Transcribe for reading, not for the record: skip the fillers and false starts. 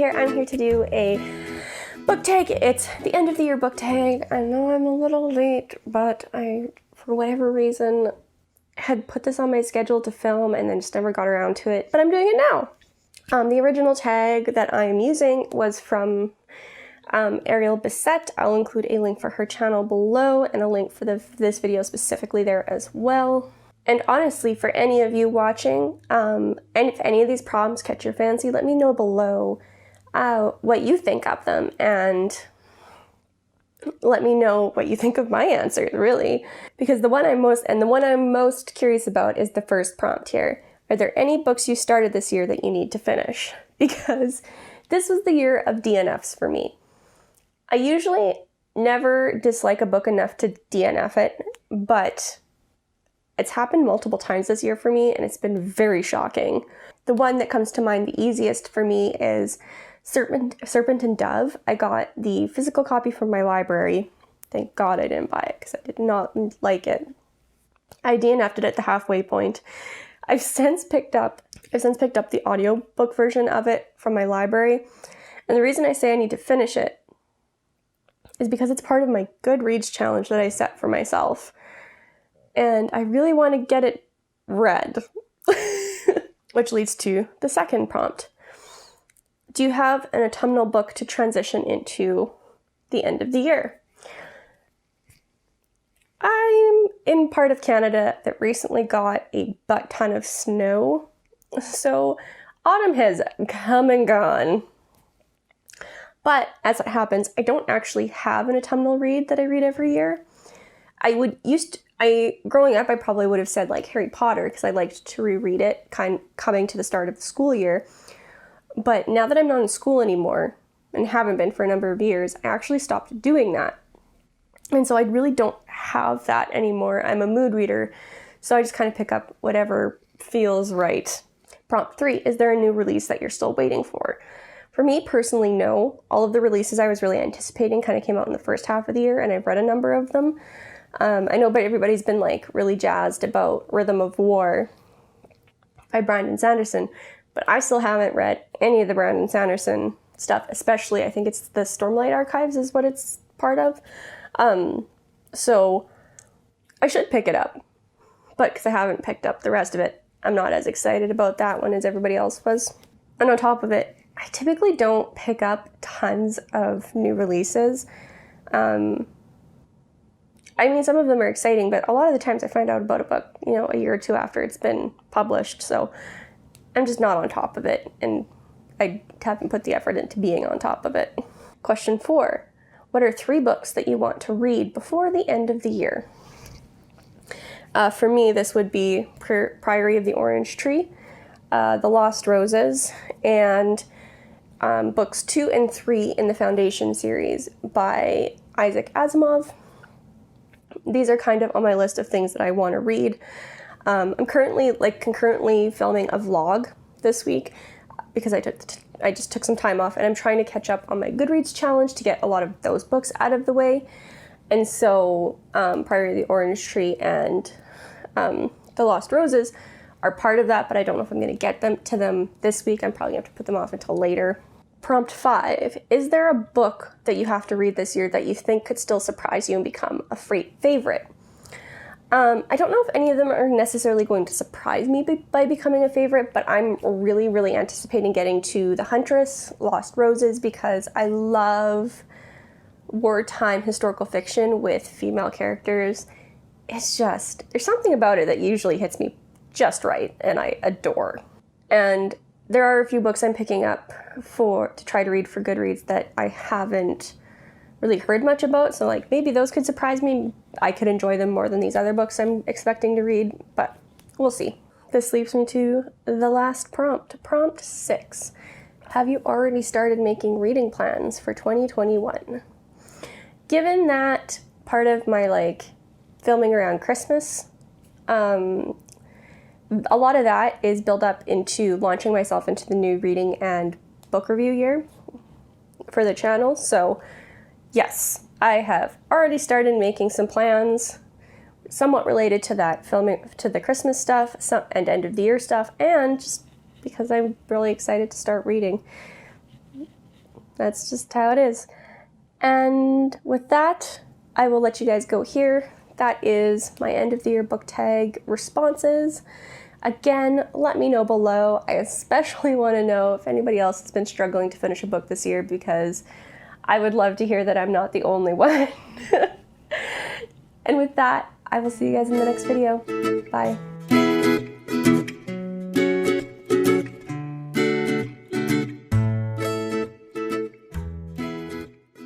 here. I'm here to do a book tag. It's the end of the year book tag. I know I'm a little late, but I, for whatever reason, had put this on my schedule to film and then just never got around to it, but I'm doing it now. The original tag that I'm using was from Ariel Bissett. I'll include a link for her channel below and a link for this video specifically there as well. And honestly, for any of you watching, and if any of these prompts catch your fancy, let me know below what you think of them, and let me know what you think of my answers, really. Because the one I'm most curious about is the first prompt here. Are there any books you started this year that you need to finish? Because this was the year of DNFs for me. I usually never dislike a book enough to DNF it, but it's happened multiple times this year for me, and it's been very shocking. The one that comes to mind the easiest for me is Serpent and Dove. I got the physical copy from my library. Thank God I didn't buy it because I did not like it. I DNF'd it at the halfway point. I've since picked up the audiobook version of it from my library. And the reason I say I need to finish it is because it's part of my Goodreads challenge that I set for myself. And I really want to get it read. Which leads to the second prompt. Do you have an autumnal book to transition into the end of the year? I'm in part of Canada that recently got a butt ton of snow, so autumn has come and gone. But as it happens, I don't actually have an autumnal read that I read every year. Growing up, I probably would have said like Harry Potter because I liked to reread it coming to the start of the school year. But now that I'm not in school anymore and haven't been for a number of years, I actually stopped doing that. And so I really don't have that anymore. I'm a mood reader, so I just kind of pick up whatever feels right. Prompt 3, is there a new release that you're still waiting for? For me personally, no. All of the releases I was really anticipating kind of came out in the first half of the year, and I've read a number of them. I know, but everybody's been like really jazzed about Rhythm of War by Brandon Sanderson, but I still haven't read any of the Brandon Sanderson stuff, especially I think it's the Stormlight Archives is what it's part of. So I should pick it up, but because I haven't picked up the rest of it, I'm not as excited about that one as everybody else was. And on top of it, I typically don't pick up tons of new releases. I mean, some of them are exciting, but a lot of the times I find out about a book, a year or two after it's been published. So I'm just not on top of it, and I haven't put the effort into being on top of it. Question 4. What are 3 books that you want to read before the end of the year? For me, this would be Priory of the Orange Tree, The Lost Roses, and books 2 and 3 in the Foundation series by Isaac Asimov. These are kind of on my list of things that I want to read. I'm currently concurrently filming a vlog this week because I just took some time off, and I'm trying to catch up on my Goodreads challenge to get a lot of those books out of the way. And so Priory of the Orange Tree and The Lost Roses are part of that, but I don't know if I'm going to get to them this week. I'm probably going to have to put them off until later. Prompt 5. Is there a book that you have to read this year that you think could still surprise you and become a favorite? I don't know if any of them are necessarily going to surprise me by becoming a favorite, but I'm really, really anticipating getting to The Huntress, Lost Roses, because I love wartime historical fiction with female characters. It's just, there's something about it that usually hits me just right, and I adore. And there are a few books I'm picking up to try to read for Goodreads that I haven't really heard much about, so maybe those could surprise me. I could enjoy them more than these other books I'm expecting to read, but we'll see. This leaves me to the last prompt. Prompt 6. Have you already started making reading plans for 2021? Given that part of my filming around Christmas, a lot of that is built up into launching myself into the new reading and book review year for the channel. So yes, I have already started making some plans somewhat related to that filming, to the Christmas stuff and end of the year stuff, and just because I'm really excited to start reading. That's just how it is. And with that, I will let you guys go here. That is my end of the year book tag responses. Again, let me know below. I especially want to know if anybody else has been struggling to finish a book this year, because I would love to hear that I'm not the only one. And with that, I will see you guys in the next video. Bye.